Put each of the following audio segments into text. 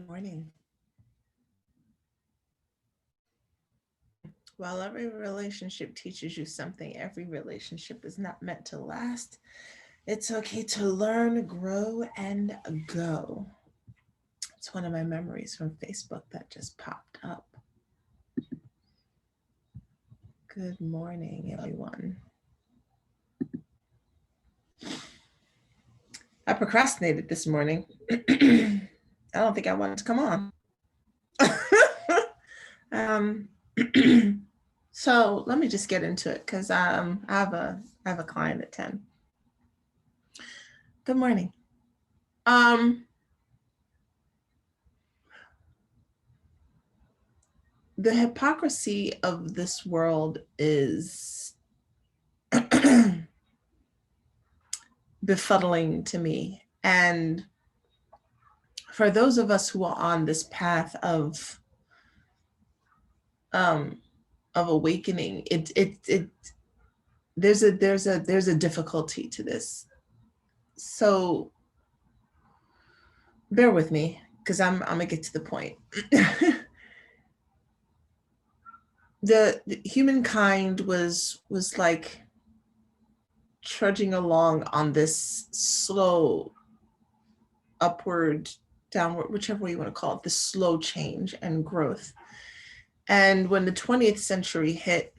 Morning. While every relationship teaches you something, every relationship is not meant to last. It's okay to learn, grow, and go. It's one of my memories from Facebook that just popped up. Good morning, everyone. I procrastinated this morning. I don't think I wanted to come on. um, so let me just get into it because I have a client at 10. Good morning. The hypocrisy of this world is befuddling to me. And for those of us who are on this path um of awakening, it there's a difficulty to this. So bear with me because I'm gonna get to the point. the humankind was like trudging along on this slow upward, downward, whichever way you want to call it, this slow change and growth. And when the 20th century hit,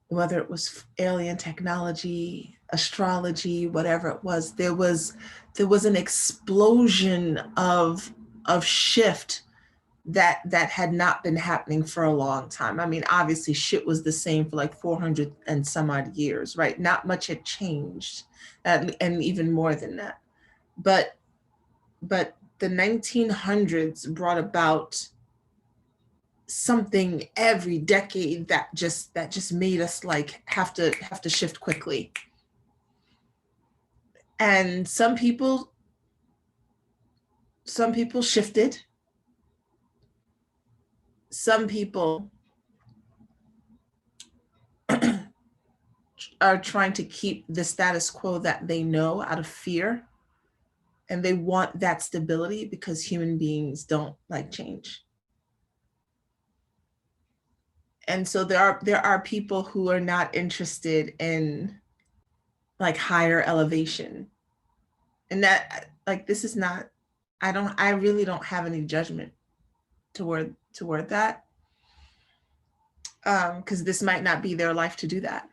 whether it was alien technology, astrology, whatever it was, there was an explosion of shift that had not been happening for a long time. I mean, obviously shit was the same for like 400 and some odd years, right? Not much had changed, and even more than that. But the 1900s brought about something every decade that just made us like have to shift quickly. And some people shifted. Some people are trying to keep the status quo that they know out of fear, and they want that stability because human beings don't like change. And so there are people who are not interested in like higher elevation. And that, like, this is not, I really don't have any judgment toward that, because this might not be their life to do that.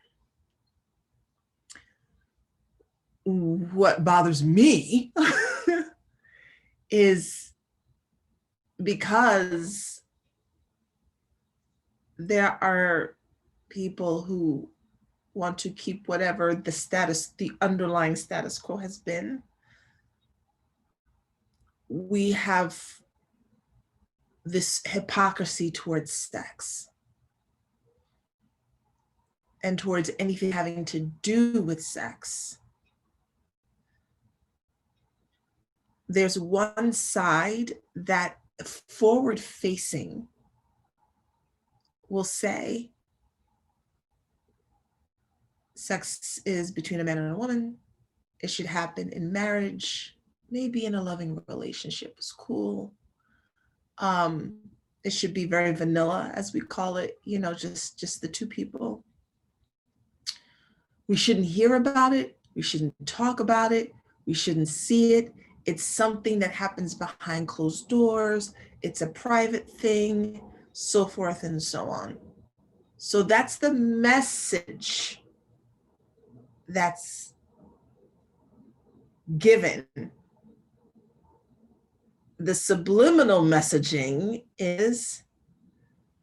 What bothers me is because there are people who want to keep whatever the underlying status quo has been. We have this hypocrisy towards sex and towards anything having to do with sex. There's one side that forward facing will say sex is between a man and a woman. It should happen in marriage, maybe in a loving relationship is cool. It should be very vanilla, as we call it, just the two people. We shouldn't hear about it. We shouldn't talk about it. We shouldn't see it. It's something that happens behind closed doors. It's a private thing, so forth and so on. So that's the message that's given. The subliminal messaging is,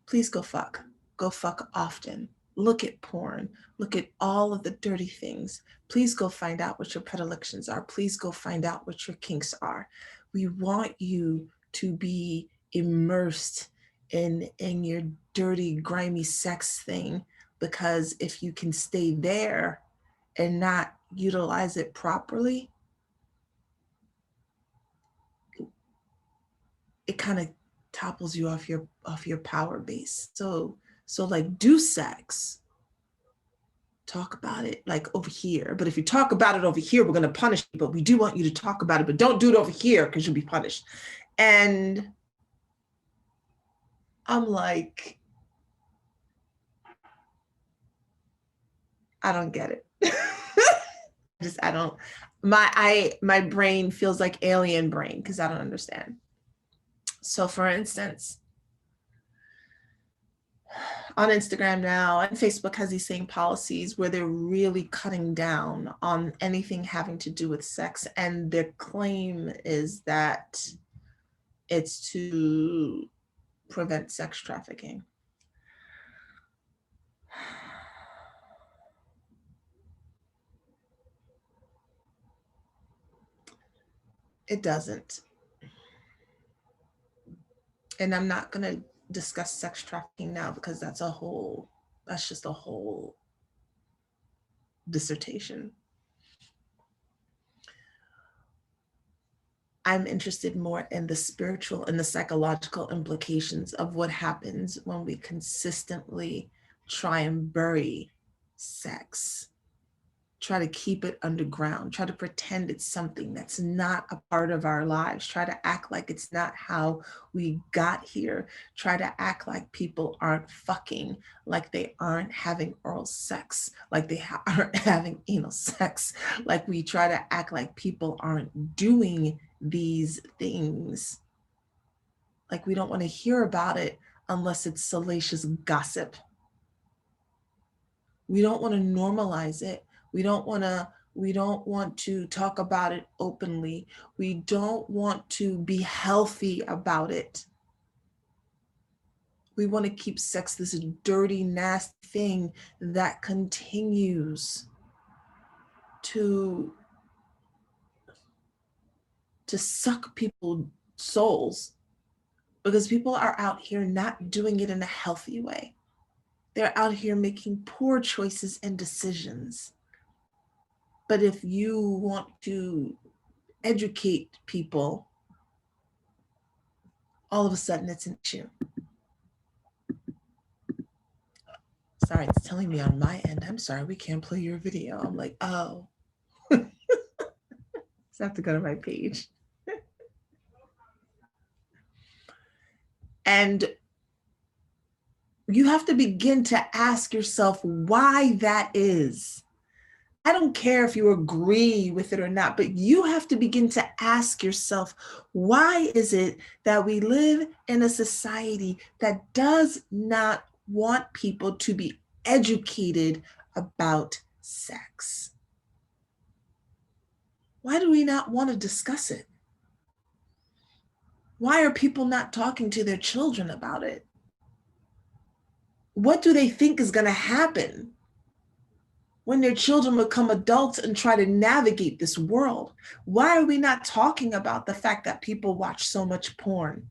please go fuck. Go fuck often. Look at porn. Look at all of the dirty things. Please go find out what your predilections are. Please go find out what your kinks are. We want you to be immersed in your dirty, grimy sex thing, because if you can stay there and not utilize it properly, it kind of topples you off your power base. So like, do sex talk about it like over here. But if you talk about it over here, we're going to punish you. But we do want you to talk about it, but don't do it over here because you'll be punished. And I'm like, I don't get it. I don't, my brain feels like alien brain because I don't understand. So for instance, on Instagram now and Facebook has these same policies where they're really cutting down on anything having to do with sex. And their claim is that it's to prevent sex trafficking. It doesn't. And I'm not going to discuss sex trafficking now because that's just a whole dissertation. I'm interested more in the spiritual and the psychological implications of what happens when we consistently try and bury sex, try to keep it underground, try to pretend it's something that's not a part of our lives, try to act like it's not how we got here, try to act like people aren't fucking, like they aren't having oral sex, like they aren't having anal sex, like we try to act like people aren't doing these things, like we don't want to hear about it unless it's salacious gossip. We don't want to normalize it. We don't want to talk about it openly. We don't want to be healthy about it. We want to keep sex this dirty, nasty thing that continues to suck people's souls, because people are out here not doing it in a healthy way. They're out here making poor choices and decisions. But if you want to educate people, all of a sudden it's an issue. Sorry, it's telling me on my end, I'm sorry, we can't play your video. I'm like, oh. So I have to go to my page. And you have to begin to ask yourself why that is. I don't care if you agree with it or not, but you have to begin to ask yourself, why is it that we live in a society that does not want people to be educated about sex? Why do we not want to discuss it? Why are people not talking to their children about it? What do they think is going to happen when their children become adults and try to navigate this world? Why are we not talking about the fact that people watch so much porn?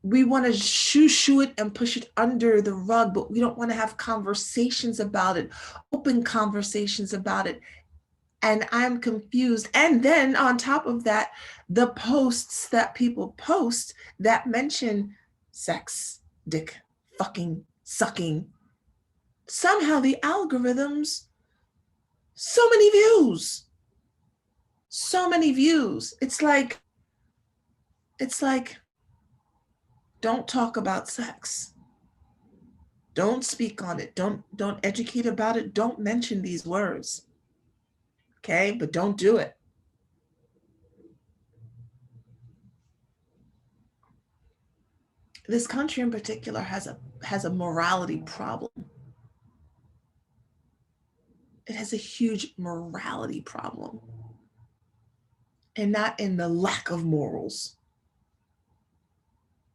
We want to shoo it and push it under the rug, but we don't want to have conversations about it, open conversations about it. And I'm confused. And then on top of that, the posts that people post that mention sex, dick, fucking, sucking, somehow the algorithms, so many views. It's like, don't talk about sex. Don't speak on it. Don't educate about it. Don't mention these words. Okay, but don't do it. This country in particular has a morality problem. It has a huge morality problem, and not in the lack of morals.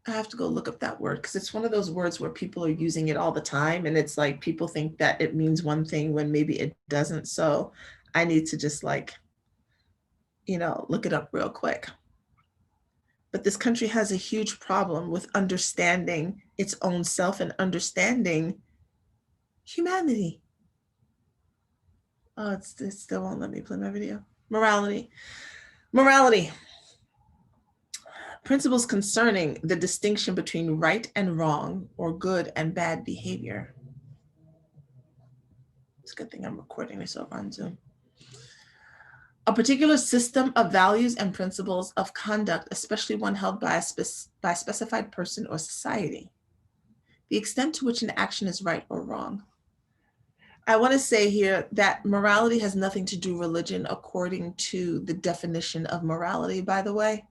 I have to go look up that word because it's one of those words where people are using it all the time, and it's like people think that it means one thing when maybe it doesn't. So I need to just look it up real quick. But this country has a huge problem with understanding its own self and understanding humanity. Oh, it still won't let me play my video. Morality. Principles concerning the distinction between right and wrong or good and bad behavior. It's a good thing I'm recording this over on Zoom. A particular system of values and principles of conduct, especially one held by a specified person or society. The extent to which an action is right or wrong. I want to say here that morality has nothing to do with religion according to the definition of morality, by the way.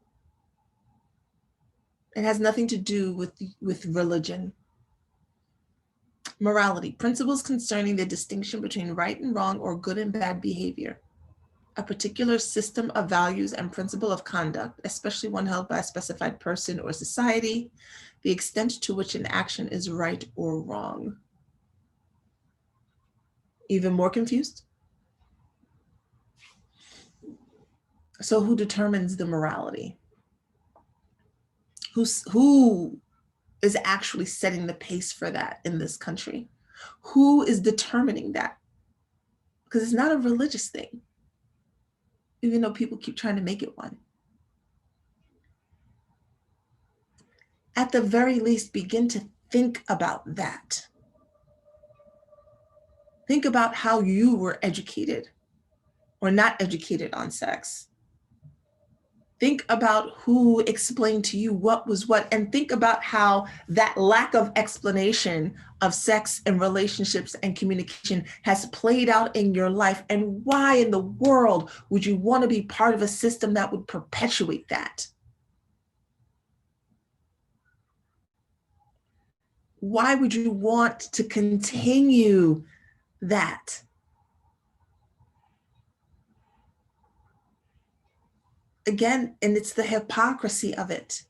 It has nothing to do with religion. Morality, principles concerning the distinction between right and wrong or good and bad behavior. A particular system of values and principle of conduct, especially one held by a specified person or society, the extent to which an action is right or wrong. Even more confused? So who determines the morality? Who is actually setting the pace for that in this country? Who is determining that? Because it's not a religious thing, even though people keep trying to make it one. At the very least, begin to think about that. Think about how you were educated or not educated on sex. Think about who explained to you what was what, and think about how that lack of explanation of sex and relationships and communication has played out in your life, and why in the world would you want to be part of a system that would perpetuate that? Why would you want to continue that? Again, and it's the hypocrisy of it.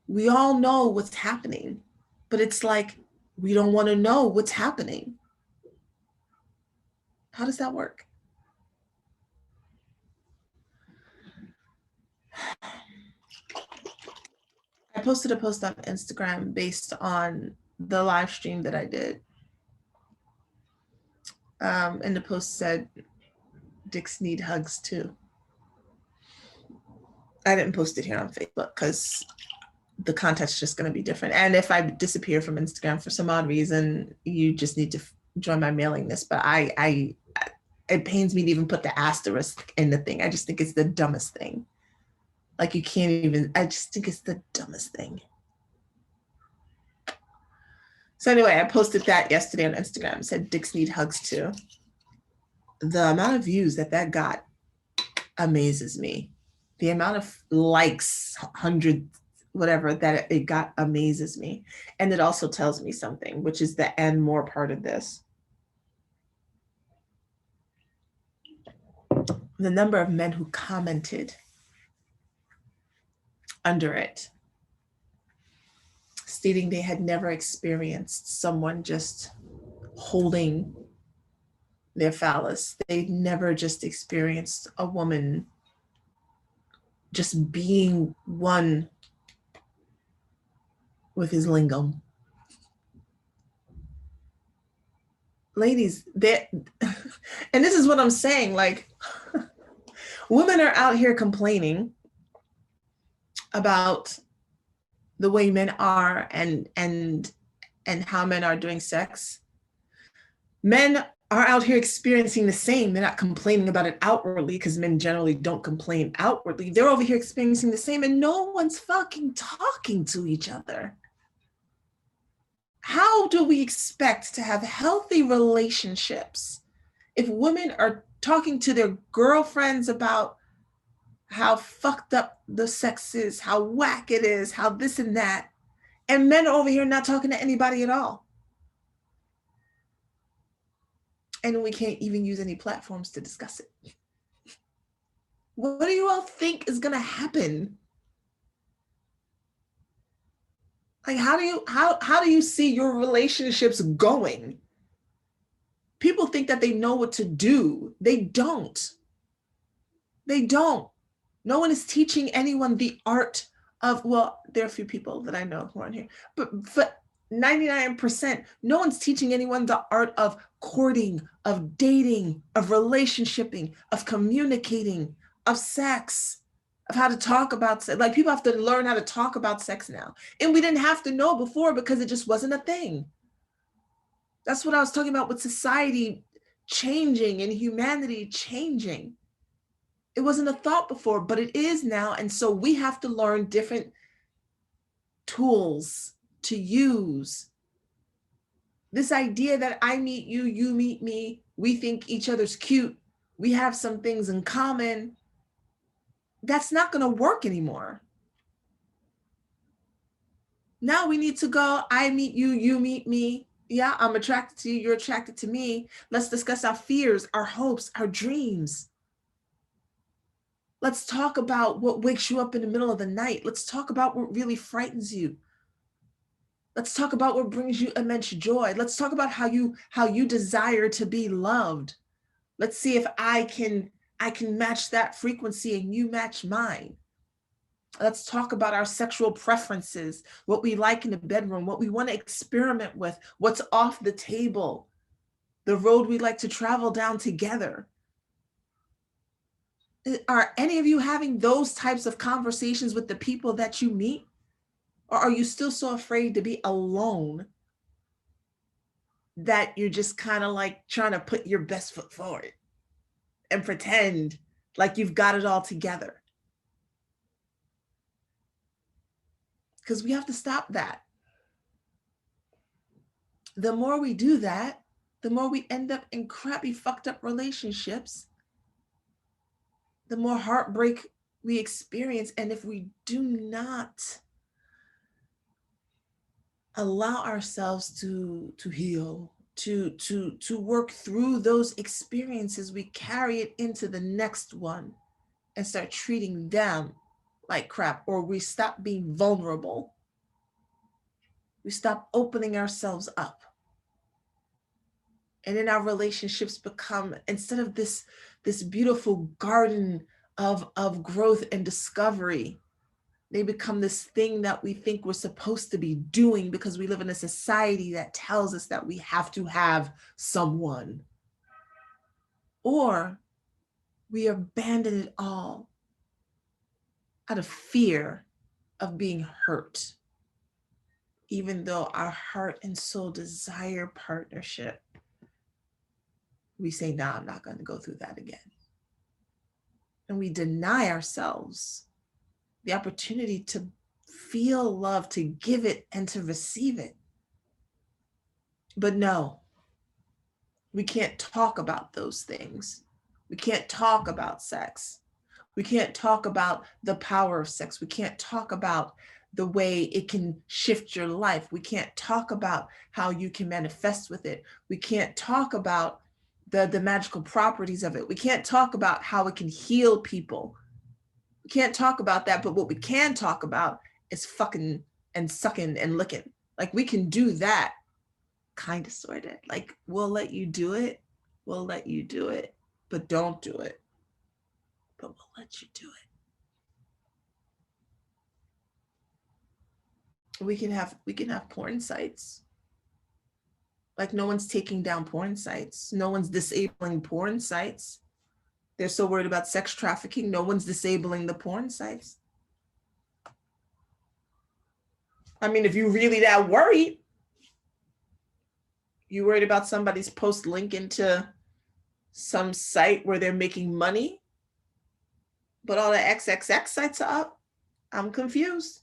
We all know what's happening, but it's like, we don't want to know what's happening. How does that work? I posted a post on Instagram based on the live stream that I did. And the post said, dicks need hugs too. I didn't post it here on Facebook because the content's just going to be different. And if I disappear from Instagram for some odd reason, you just need to join my mailing list. But it pains me to even put the asterisk in the thing. I just think it's the dumbest thing. Like, you can't even, I just think it's the dumbest thing. So anyway, I posted that yesterday on Instagram. It said dicks need hugs too. The amount of views that got amazes me. The amount of likes, 100, whatever, that it got amazes me. And it also tells me something, which is the and more part of this. The number of men who commented under it, stating they had never experienced someone just holding their phallus. They'd never just experienced a woman just being one with his lingam. Ladies, and this is what I'm saying, like, women are out here complaining about the way men are and how men are doing sex. Men are out here experiencing the same. They're not complaining about it outwardly, because men generally don't complain outwardly. They're over here experiencing the same, and no one's fucking talking to each other. How do we expect to have healthy relationships if women are talking to their girlfriends about how fucked up the sex is, how whack it is, how this and that, and men are over here not talking to anybody at all? And we can't even use any platforms to discuss it. What do you all think is gonna happen? Like, how do you see your relationships going? People think that they know what to do. They don't. They don't. No one is teaching anyone the art of, well, there are a few people that I know who aren't here, but 99%, no one's teaching anyone the art of courting, of dating, of relationshiping, of communicating, of sex, of how to talk about sex. Like, people have to learn how to talk about sex now. And we didn't have to know before because it just wasn't a thing. That's what I was talking about with society changing and humanity changing. It wasn't a thought before, but it is now. And so we have to learn different tools to use. This idea that I meet you, you meet me, we think each other's cute, we have some things in common, that's not going to work anymore. Now we need to go, I meet you, you meet me. Yeah, I'm attracted to you, you're attracted to me. Let's discuss our fears, our hopes, our dreams. Let's talk about what wakes you up in the middle of the night. Let's talk about what really frightens you. Let's talk about what brings you immense joy. Let's talk about how you desire to be loved. Let's see if I can match that frequency and you match mine. Let's talk about our sexual preferences, what we like in the bedroom, what we want to experiment with, what's off the table, the road we like to travel down together. Are any of you having those types of conversations with the people that you meet? Or are you still so afraid to be alone that you're just kind of like trying to put your best foot forward and pretend like you've got it all together? Because we have to stop that. The more we do that, the more we end up in crappy, fucked up relationships, the more heartbreak we experience. And if we do not allow ourselves to heal, to work through those experiences, we carry it into the next one and start treating them like crap, or we stop being vulnerable. We stop opening ourselves up. And then our relationships become, instead of this beautiful garden of growth and discovery, they become this thing that we think we're supposed to be doing because we live in a society that tells us that we have to have someone. Or we abandon it all out of fear of being hurt, even though our heart and soul desire partnership. We say, nah, I'm not going to go through that again. And we deny ourselves the opportunity to feel love, to give it and to receive it. But no, we can't talk about those things. We can't talk about sex. We can't talk about the power of sex. We can't talk about the way it can shift your life. We can't talk about how you can manifest with it. We can't talk about the magical properties of it. We can't talk about how it can heal people. We can't talk about that, but what we can talk about is fucking and sucking and licking. Like, we can do that, kind of, sort of. Like, we'll let you do it. We'll let you do it, but don't do it. But we'll let you do it. We can have porn sites. Like, no one's taking down porn sites. No one's disabling porn sites. They're so worried about sex trafficking. No one's disabling the porn sites. I mean, if you're really that worried, you worried about somebody's post link into some site where they're making money, but all the XXX sites are up? I'm confused.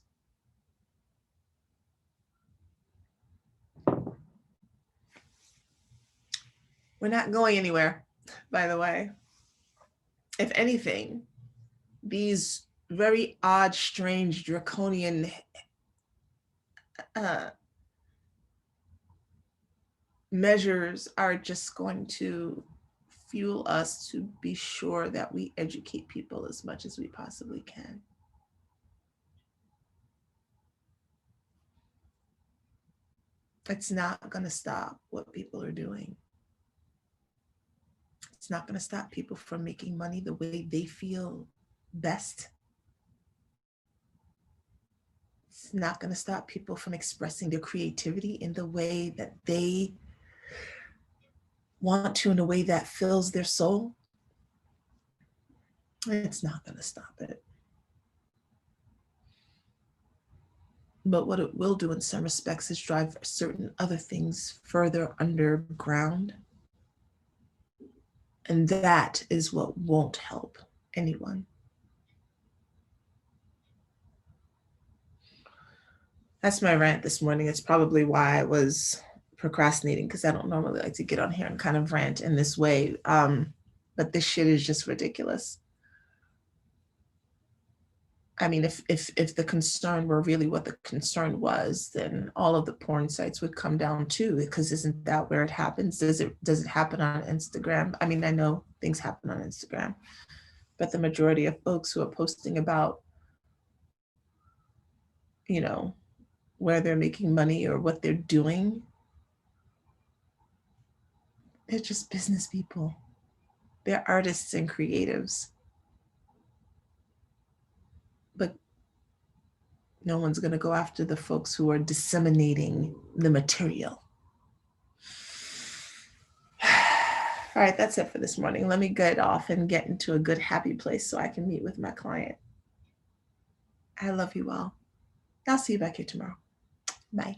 We're not going anywhere, by the way. If anything, these very odd, strange, draconian measures are just going to fuel us to be sure that we educate people as much as we possibly can. It's not going to stop what people are doing. It's not going to stop people from making money the way they feel best. It's not going to stop people from expressing their creativity in the way that they want to, in a way that fills their soul. It's not going to stop it. But what it will do in some respects is drive certain other things further underground. And that is what won't help anyone. That's my rant this morning. It's probably why I was procrastinating, because I don't normally like to get on here and kind of rant in this way. But this shit is just ridiculous. I mean, if the concern were really what the concern was, then all of the porn sites would come down too, because isn't that where it happens? Does it happen on Instagram? I mean, I know things happen on Instagram, but the majority of folks who are posting about, you know, where they're making money or what they're doing, they're just business people. They're artists and creatives. But no one's going to go after the folks who are disseminating the material. All right, that's it for this morning. Let me get off and get into a good, happy place so I can meet with my client. I love you all. I'll see you back here tomorrow. Bye.